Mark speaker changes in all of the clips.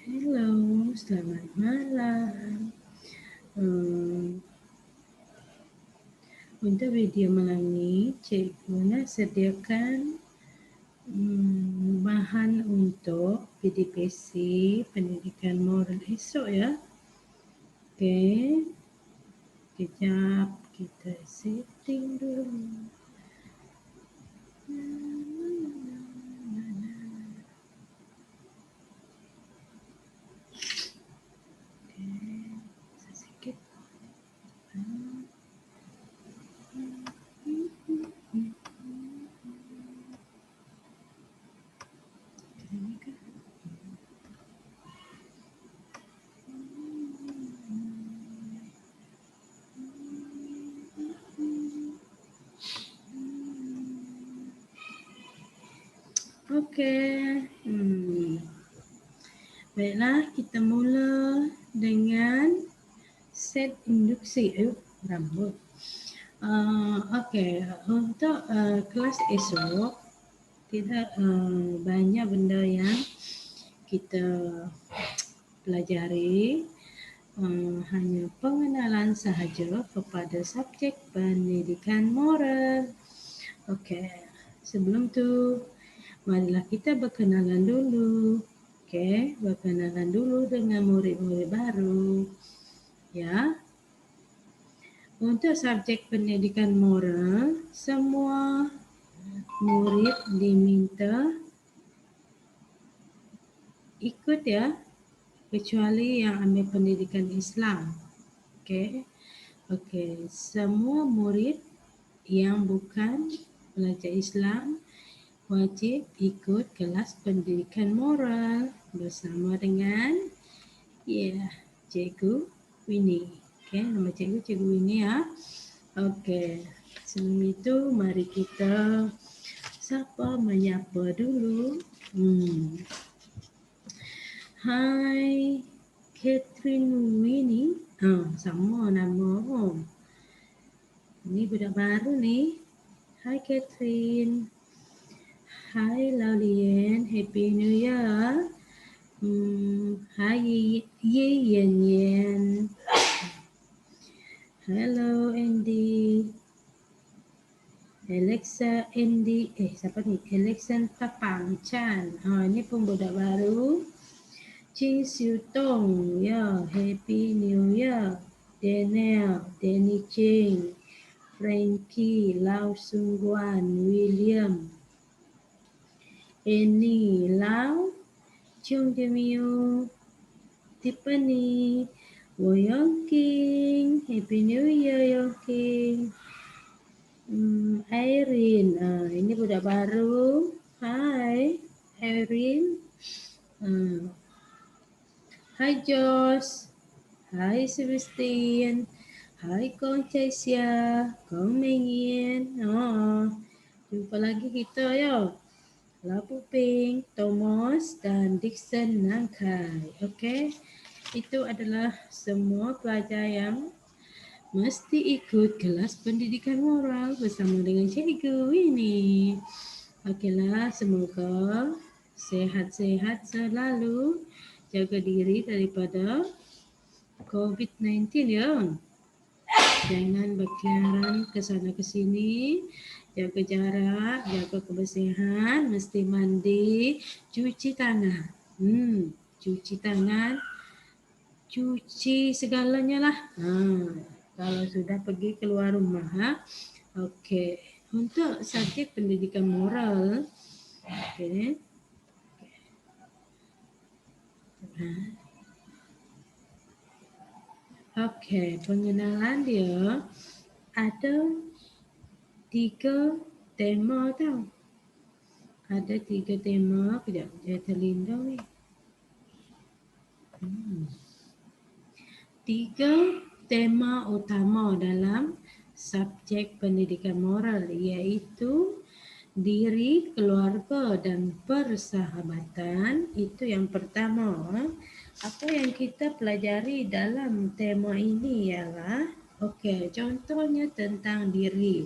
Speaker 1: Halo, selamat malam. Untuk video malam ini, cikgu nak sediakan bahan untuk PDPC Pendidikan Moral esok ya. Okey, kejap kita setting dulu. Sikit. Okey. Baiklah, kita mula dengan set induksi. Rambut. Okey, untuk kelas esok tidak banyak benda yang kita pelajari, hanya pengenalan sahaja kepada subjek pendidikan moral. Okey, sebelum tu marilah kita berkenalan dulu. Okey, berkenalan dulu dengan murid-murid baru. Ya. Untuk subjek pendidikan moral, semua murid diminta ikut ya, kecuali yang ambil pendidikan Islam. Okey. Okey, semua murid yang bukan pelajar Islam wajib ikut kelas pendidikan moral bersama dengan Cikgu Winnie. Okey, nama Cikgu Winnie ya. Okey, sebelum itu mari kita sapa menyapa dulu. Hai Catherine Winnie. Sama nama. Ini budak baru ni. Hai Catherine. Hai Laulian, Happy New Year. Hai Ye Yen Yen. Hello Andy. Alexa Andy. Siapa ni? Alexandra Pang Chan. Ini pun budak baru. Chin Siu Tong. Ya, Happy New Year. Daniel, Danny Ching. Frankie, Lau Sung Guan, William. Annie, Lau. Chung Demiu, Tiffany, Wo Yong King, Happy New Year Yong King. Irene, ini budak baru. Hai, Irene. Hai Josh. Hai Sebastian. Hai Kong Chaisia, Kong Mengien. Jumpa lagi kita ya. Lapu Ping, Thomas dan Dixon Nangkai. Okey. Itu adalah semua pelajar yang mesti ikut kelas pendidikan moral bersama dengan Cikgu ini. Okeylah, semoga sehat-sehat selalu, jaga diri daripada COVID-19 ya. Jangan berkeliaran ke sana ke sini, jaga jarak, jaga kebersihan, mesti mandi, cuci tangan. Cuci tangan, cuci segalanya lah. Kalau sudah pergi keluar rumah. Okey. Untuk subjek pendidikan moral. Okey. Okey, pengenalan dia ada 3 tema tau. Ada 3 tema. Kejap, dia terlindung ni. 3 tema utama dalam subjek pendidikan moral, iaitu diri, keluarga dan persahabatan. Itu yang pertama. Apa yang kita pelajari dalam tema ini ialah, contohnya tentang diri.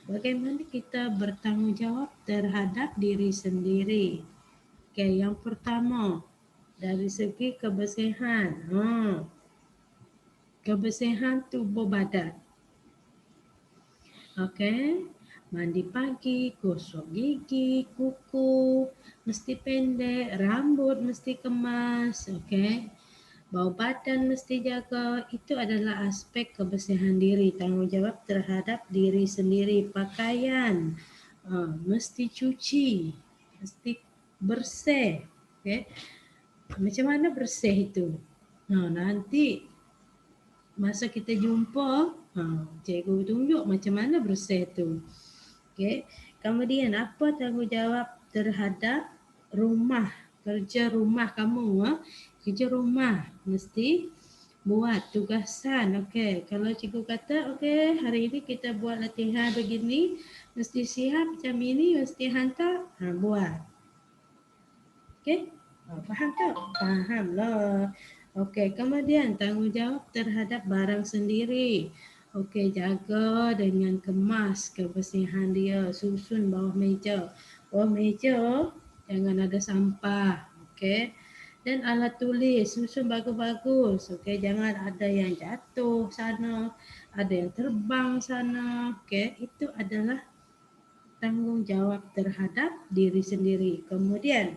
Speaker 1: Bagaimana kita bertanggungjawab terhadap diri sendiri. Yang pertama, dari segi kebersihan. Kebersihan tubuh badan. Okey. Mandi pagi, gosok gigi, kuku mesti pendek, rambut mesti kemas, okey. Bau badan mesti jaga. Itu adalah aspek kebersihan diri, tanggungjawab terhadap diri sendiri. Pakaian mesti cuci, mesti bersih. Okey. Macam mana bersih itu? Nanti masa kita jumpa, cikgu tunjuk macam mana bersih tu. Okey. Kemudian apa tanggungjawab terhadap rumah, kerja rumah kamu? Kerja rumah mesti buat tugasan. Okey. Kalau cikgu kata, okey, hari ini kita buat latihan begini, mesti siap jam ini, mesti hantar, buat. Okey. Faham tak? Faham lah. Okey, kemudian tanggungjawab terhadap barang sendiri. Okey, jaga dengan kemas kebersihan dia, susun bawah meja. Bawah meja jangan ada sampah. Okey. Dan alat tulis susun bagus-bagus. Okey, jangan ada yang jatuh sana, ada yang terbang sana. Okey, itu adalah tanggungjawab terhadap diri sendiri. Kemudian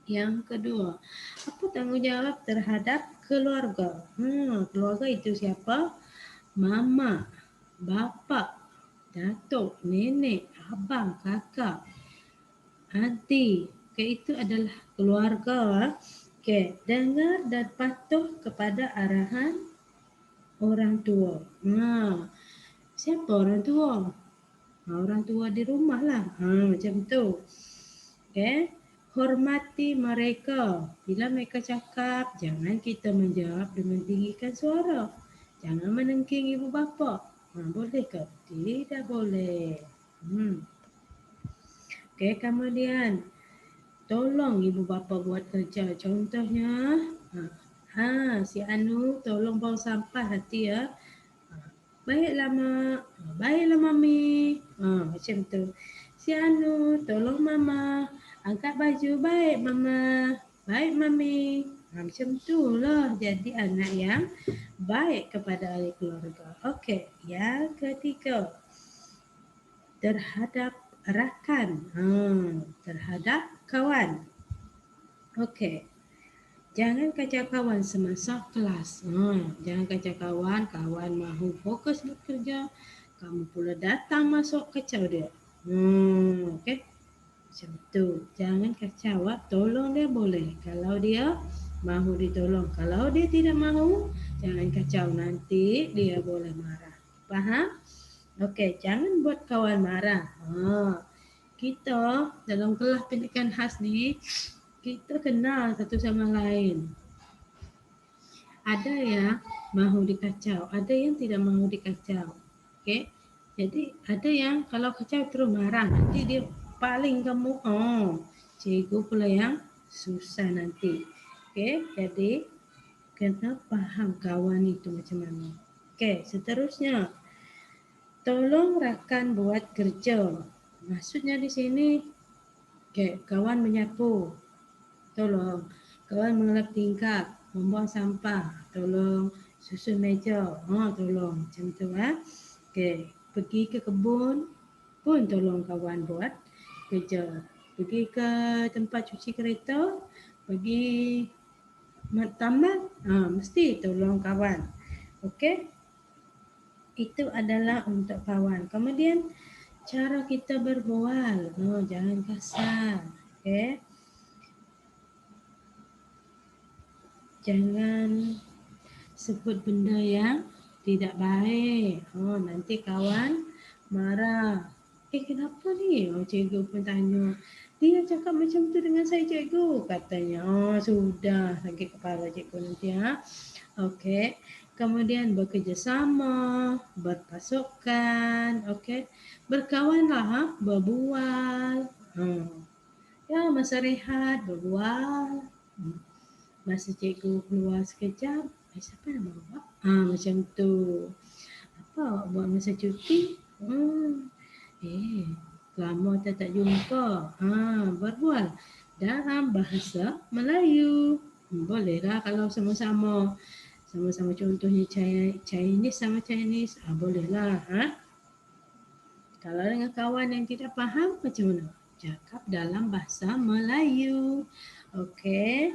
Speaker 1: yang kedua, apa tanggungjawab terhadap keluarga? Keluarga itu siapa? Mama, bapa, datuk, nenek, abang, kakak, aunty. Okey, itu adalah keluarga. Okey, dengar dan patuh kepada arahan orang tua. Siapa orang tua? Orang tua di rumah lah. Macam tu. Okey. Hormati mereka. Bila mereka cakap, jangan kita menjawab dengan tinggikan suara. Jangan menengking ibu bapa. Boleh ke? Tidak boleh. Okey, kemudian tolong ibu bapa buat kerja. Contohnya, si Anu tolong buang sampah nanti ya. Baiklah mak. Baiklah mami. Macam tu. Si Anu tolong mama. Angkat baju. Baik mama. Baik mami. Macam tu lah jadi anak yang baik kepada ahli keluarga. Okey, yang ketiga. Terhadap rakan. Terhadap kawan. Okey. Jangan kacau kawan semasa kelas. Jangan kacau kawan. Kawan mahu fokus bekerja. Kamu pula datang masuk kacau dia. Okey. Macam tu. Jangan kacau. Tolong dia boleh. Kalau dia mahu ditolong. Kalau dia tidak mahu, jangan kacau. Nanti dia boleh marah. Faham? Okey. Jangan buat kawan marah. Kita dalam kelas pendidikan khas ni, kita kenal satu sama lain. Ada yang mahu dikacau, ada yang tidak mahu dikacau. Okey. Jadi ada yang kalau kacau terus marah, nanti dia paling kamu. Cikgu pula yang susah nanti. Okey. Jadi kena faham kawan itu macam mana. Okey, seterusnya. Tolong rakan buat kerja. Maksudnya di sini, okey, kawan menyapu. Tolong. Kawan mengelap tingkap, membuang sampah, tolong. Susun meja, tolong. Macam tu. Okey, pergi ke kebun pun tolong kawan buat kerja. Pergi ke tempat cuci kereta, pergi taman, mesti tolong kawan. Okey. Itu adalah untuk kawan. Kemudian cara kita berbual, jangan kasar. Okey. Jangan sebut benda yang tidak baik. Nanti kawan marah. Kenapa ni? Cikgu pun tanya. Dia cakap macam tu dengan saya cikgu. Katanya, sudah sakit kepala cikgu nanti. Okey. Kemudian bekerjasama, berpasukan. Okey. Berkawanlah, berbual. Ya, masa rehat, berbual. Masa cikgu keluar sekejap, siapa nama awak? Macam tu. Apa awak buat masa cuti? Lama tak jumpa. Berbual. dalam bahasa Melayu. Bolehlah kalau sama-sama contohnya Chinese sama Chinese, bolehlah. Kalau dengan kawan yang tidak faham, macam mana? Cakap dalam bahasa Melayu. Okey.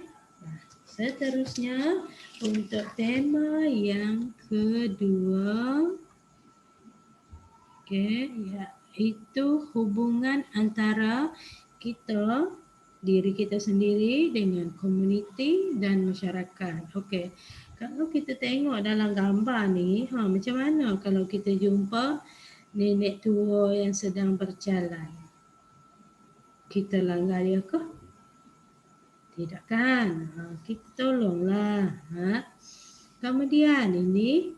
Speaker 1: Seterusnya untuk tema yang kedua, iaitu hubungan antara diri kita sendiri dengan komuniti dan masyarakat. Okey. Kalau kita tengok dalam gambar ni, macam mana kalau kita jumpa nenek tua yang sedang berjalan? Kita langgar dia ke? Tidak kan? Kita tolonglah. Kemudian ini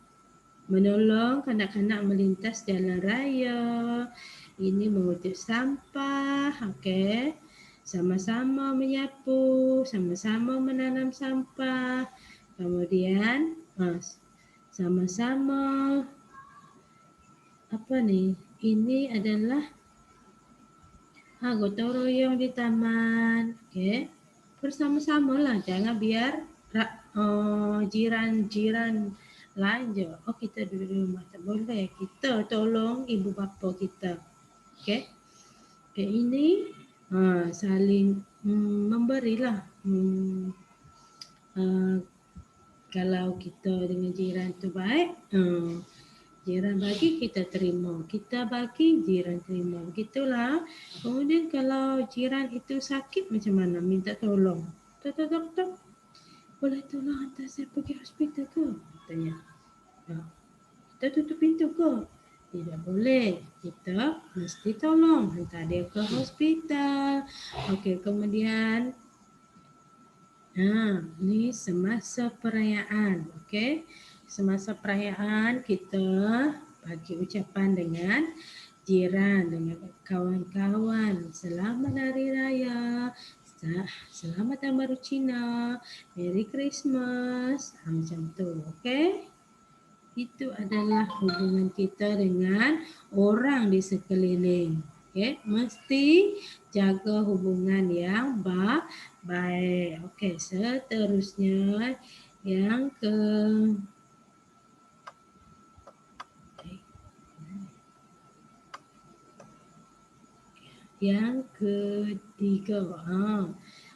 Speaker 1: menolong kanak-kanak melintas jalan raya. Ini mengutip sampah. Okey. Sama-sama menyapu, sama-sama menanam sampah. Kemudian sama-sama ini adalah gotong royong di taman. Okey. Bersama-samalah, jangan biar jiran-jiran lain je. Kita duduk di rumah, tak boleh. Kita tolong ibu bapa kita. Okey. Ini saling memberilah. Kalau kita dengan jiran tu baik, jiran bagi, kita terima. Kita bagi, jiran terima. Begitulah. Kemudian kalau jiran itu sakit, macam mana? Minta tolong. Tok. Boleh tolong hantar saya pergi hospital ke? Tanya. Kita tutup pintu ke? Tidak boleh. Kita mesti tolong hantar dia ke hospital. Okey, kemudian ni semasa perayaan. Okey. Semasa perayaan kita bagi ucapan dengan jiran, dengan kawan-kawan. Selamat Hari Raya. Selamat Tahun Baru Cina. Merry Christmas. Macam tu. Okey. Itu adalah hubungan kita dengan orang di sekeliling. Okey, mesti jaga hubungan yang baik. Okey, seterusnya yang ketiga.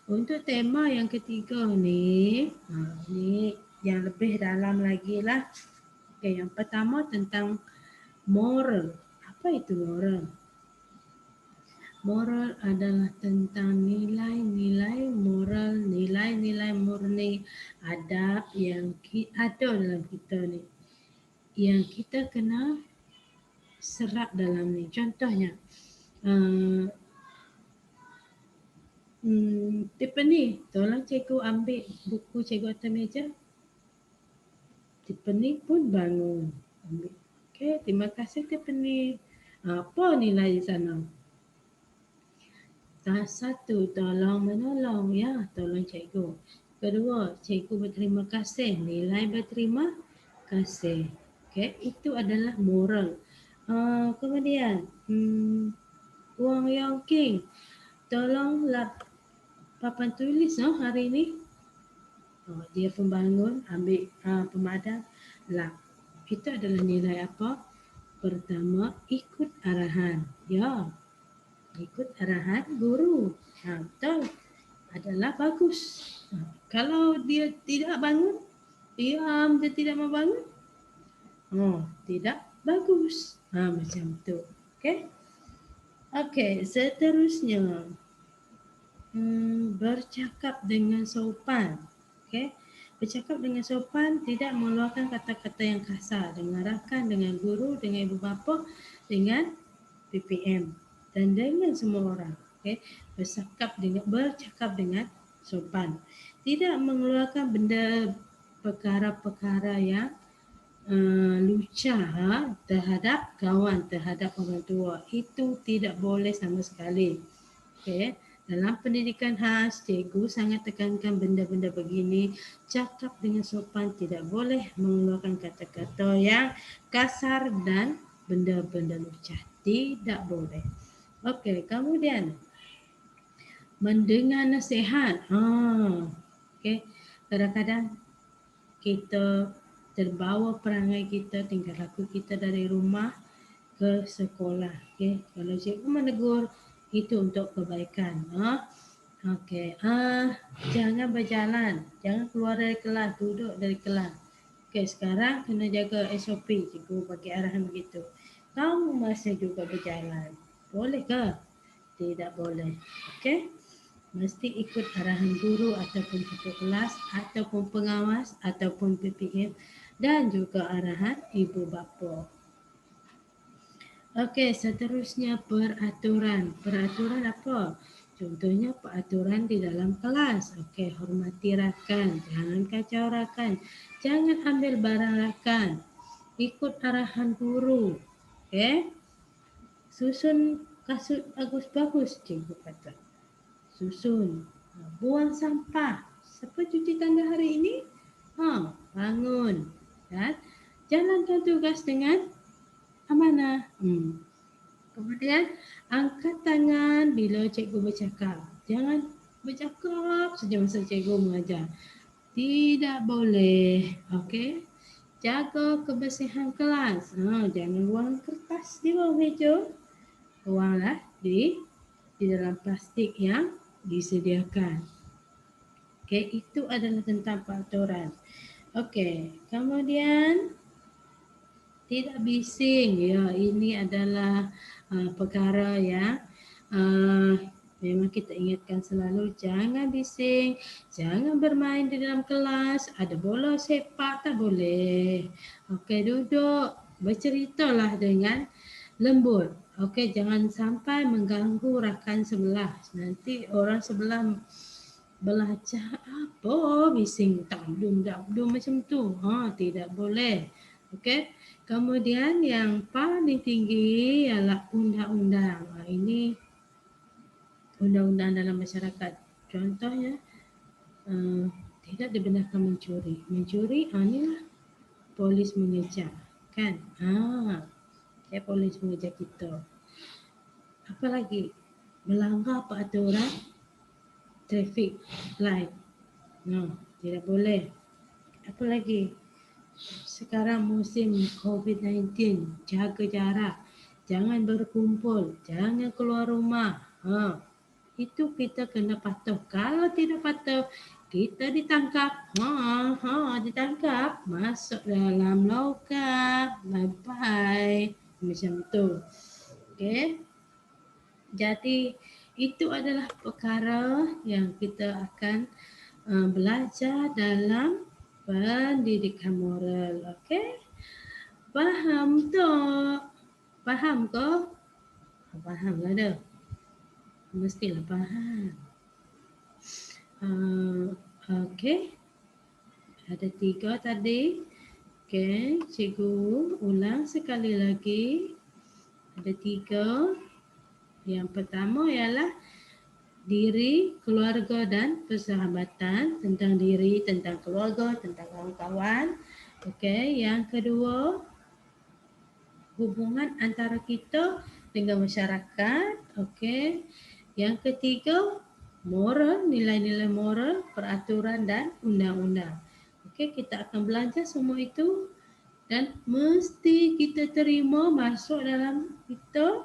Speaker 1: Untuk tema yang ketiga ni, ni yang lebih dalam lagi lah. Okay, yang pertama tentang moral. Apa itu moral? Moral adalah tentang nilai-nilai moral, nilai-nilai murni, adab yang ada dalam kita ni, yang kita kena serap dalam ni. Contohnya, Tiffany, tolong cikgu ambil buku cikgu atas meja. Tiffany pun bangun. Ambil. Okey, terima kasih Tiffany. Apa nilai di sana? Satu, tolong menolong. Ya, tolong cikgu. Kedua, cikgu berterima kasih. Nilai berterima kasih. Okey, itu adalah moral. Kemudian, Wong Yong King, tolong lap papan tulis hari ini. Dia pembangun, ambil pemadam, lap. Itu adalah nilai apa? Pertama, ikut arahan. Ya, ikut arahan guru. Betul. Adalah bagus. Kalau dia tidak bangun, diam, dia tidak mau bangun, tidak bagus. Macam tu. Okey. Okey, seterusnya. Bercakap dengan sopan. Okey. Bercakap dengan sopan, tidak mengeluarkan kata-kata yang kasar. Dengarkan dengan guru, dengan ibu bapa, dengan PPM dan dengan semua orang. Okay. Bercakap dengan sopan. Tidak mengeluarkan benda perkara-perkara yang lucah terhadap kawan, terhadap orang tua. Itu tidak boleh sama sekali. Okay. Dalam pendidikan khas, cikgu sangat tekankan benda-benda begini. Cakap dengan sopan, tidak boleh mengeluarkan kata-kata yang kasar dan benda-benda lucah. Tidak boleh. Okey, kemudian mendengar nasihat. Okey. Kadang-kadang kita terbawa perangai kita, tingkah laku kita dari rumah ke sekolah. Okey. Kalau cikgu menegur, itu untuk kebaikan. Okey. Jangan berjalan, jangan keluar dari kelas, duduk dari kelas. Okey, sekarang kena jaga SOP, cikgu bagi arahan begitu. Kamu masih juga berjalan. Boleh ke? Tidak boleh. Okey? Mesti ikut arahan guru ataupun ketua kelas ataupun pengawas ataupun PPM dan juga arahan ibu bapa. Okey, seterusnya peraturan. Peraturan apa? Contohnya peraturan di dalam kelas. Okey, hormati rakan, jangan kacau rakan, jangan ambil barang rakan. Ikut arahan guru. Okey? Susun kasut bagus-bagus, cikgu kata. Susun. Buang sampah. Siapa cuci tangga hari ini? Bangun. Dan jalankan tugas dengan amanah. Kemudian angkat tangan bila cikgu bercakap. Jangan bercakap saja masa cikgu mengajar. Tidak boleh. Okey. Jaga kebersihan kelas. Jangan buang kertas di bawah meja. Buanglah di dalam plastik yang disediakan. Okey, itu adalah tentang peraturan. Okey, kemudian tidak bising. Ya, ini adalah perkara yang memang kita ingatkan selalu, jangan bising, jangan bermain di dalam kelas, ada bola sepak tak boleh. Okey, duduk, berceritalah dengan lembut. Okey, jangan sampai mengganggu rakan sebelah. Nanti orang sebelah belajar apa bising takdum macam tu. Tidak boleh. Okey. Kemudian yang paling tinggi ialah undang-undang. Ini undang-undang dalam masyarakat. Contohnya tidak dibenarkan mencuri. Mencuri inilah polis mengejar, kan? Polis mengejar kita. Apa lagi? Melanggar peraturan traffic light. Tidak boleh. Apa lagi? Sekarang musim COVID-19, jaga jarak. Jangan berkumpul, jangan keluar rumah. Itu kita kena patuh. Kalau tidak patuh, kita ditangkap. Ditangkap, masuk dalam logam. Bye-bye. Macam tu. Okey. Jadi itu adalah perkara yang kita akan belajar dalam pendidikan moral. Okey? Faham tak? Faham ke? Faham lah dah. Mestilah faham. Okey. Ada 3 tadi. Okey, cikgu ulang sekali lagi. Ada 3. Yang pertama ialah diri, keluarga dan persahabatan. Tentang diri, tentang keluarga, tentang kawan-kawan. Okey, yang kedua, hubungan antara kita dengan masyarakat. Okey. Yang ketiga, moral, nilai-nilai moral, peraturan dan undang-undang. Okey, kita akan belajar semua itu dan mesti kita terima masuk dalam kita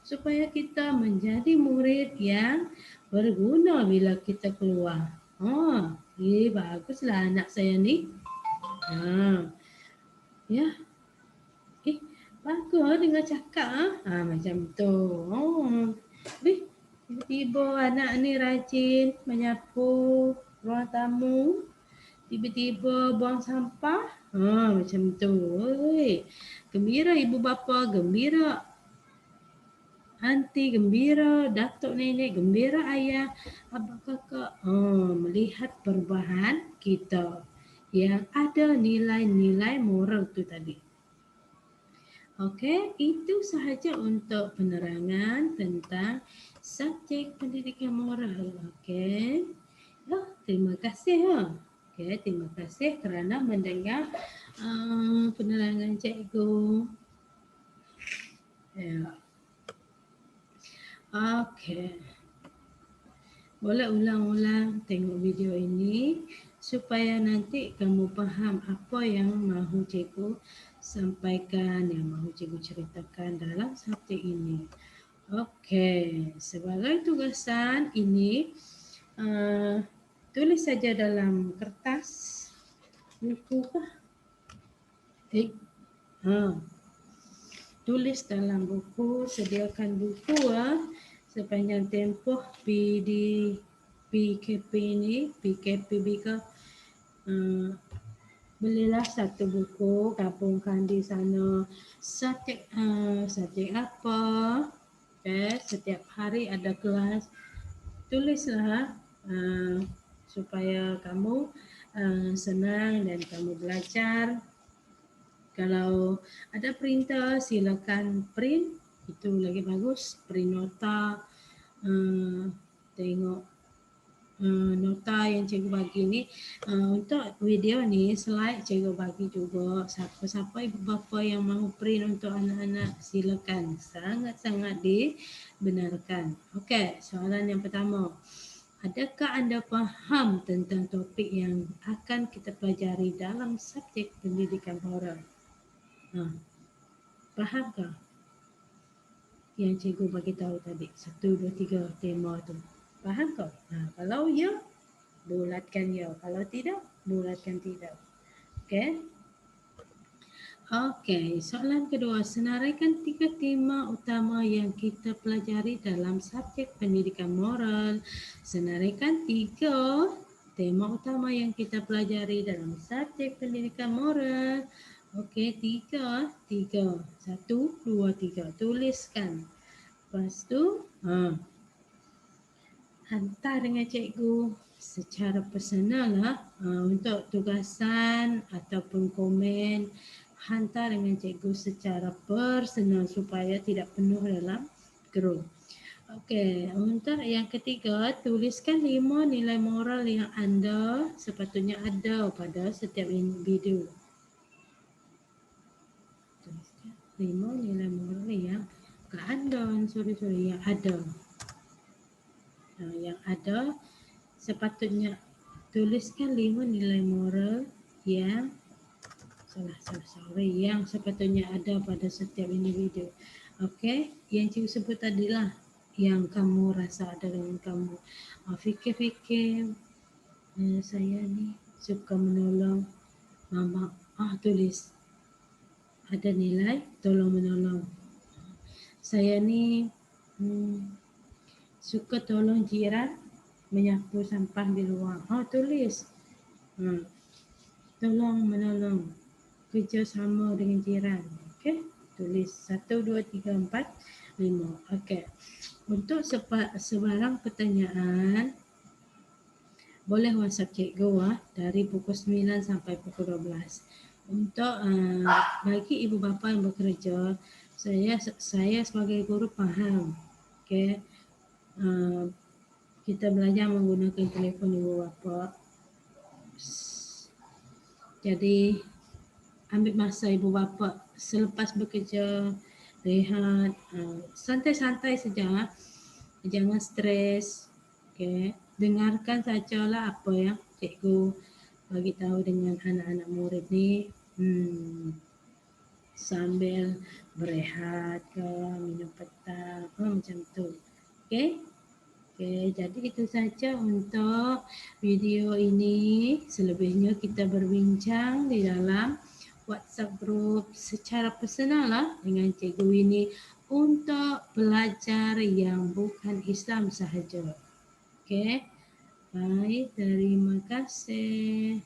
Speaker 1: supaya kita menjadi murid yang berguna bila kita keluar. Baguslah anak saya ni. Ya. Bagus dengar cakap. Macam tu. Tiba-tiba anak ni rajin menyapu ruang tamu. Tiba-tiba buang sampah. Macam tu. Gembira ibu bapa, gembira aunty, gembira datuk nenek, gembira ayah, abang kakak. Melihat perubahan kita yang ada nilai-nilai moral tu tadi. Okey, itu sahaja untuk penerangan tentang subjek pendidikan moral. Okey. Terima kasih. Okey, terima kasih kerana mendengar penerangan cikgu. Ya. Okey. Boleh ulang-ulang tengok video ini supaya nanti kamu faham apa yang mahu cikgu sampaikan, yang mahu cikgu ceritakan dalam subjek ini. Okey, sebagai tugasan ini tulis saja dalam kertas, buku kah? Tulis dalam buku, sediakan buku sepanjang tempoh PKP ini, PKPB ke. Belilah satu buku, gabungkan di sana subjek apa. Setiap hari ada kelas, tulislah supaya kamu senang dan kamu belajar. Kalau ada printer, silakan print, itu lagi bagus. Print nota, tengok nota yang cikgu bagi ni. Untuk video ni, slide cikgu bagi juga. Siapa-siapa ibu bapa yang mahu print untuk anak-anak, silakan. Sangat-sangat dibenarkan. Okey, soalan yang pertama. Adakah anda faham tentang topik yang akan kita pelajari dalam subjek pendidikan moral? Fahamkah yang cikgu bagi tahu tadi? 1, 2, 3 tema tu. Faham kau? Kalau ya, bulatkan ya. Kalau tidak, bulatkan tidak. Okey? Okey, soalan kedua. Senaraikan 3 tema utama yang kita pelajari dalam subjek pendidikan moral. Senaraikan 3 tema utama yang kita pelajari dalam subjek pendidikan moral. Okey, 3. 1, 2, 3. Tuliskan. Lepas tu, hantar dengan cikgu secara personal untuk tugasan ataupun komen. Hantar dengan cikgu secara personal supaya tidak penuh dalam grup. Okey, untuk yang ketiga, tuliskan 5 nilai moral yang anda sepatutnya ada pada setiap individu. 5 nilai moral yang ke anda, yang ada. Yang ada, sepatutnya tuliskan 5 nilai moral yang yang sepatutnya ada pada setiap individu. Okey, yang cikgu sebut tadilah yang kamu rasa ada dengan kamu. Fikir-fikir, saya ni suka menolong mama. Tulis. Ada nilai tolong menolong. Saya ni suka tolong jiran menyapu sampah di luar. Tulis. Tolong menolong, kerjasama dengan jiran. Okey, tulis 1, 2, 3, 4, 5. Okey. Untuk sebarang pertanyaan, boleh WhatsApp cikgu dari pukul 9 sampai pukul 12. Untuk bagi ibu bapa yang bekerja, saya sebagai guru faham. Okey. Kita belajar menggunakan telefon ibu bapa. Jadi ambil masa ibu bapa selepas bekerja, rehat, santai-santai saja. Jangan stres. Okey, dengarkan sajalah apa yang cikgu bagi tahu dengan anak-anak murid ni. Sambil berehat ke, minum petang, macam tu. Okey? Okey, jadi itu saja untuk video ini. Selebihnya kita berbincang di dalam WhatsApp group secara personal dengan cikgu ini untuk belajar yang bukan Islam sahaja. Okey. Baik, terima kasih.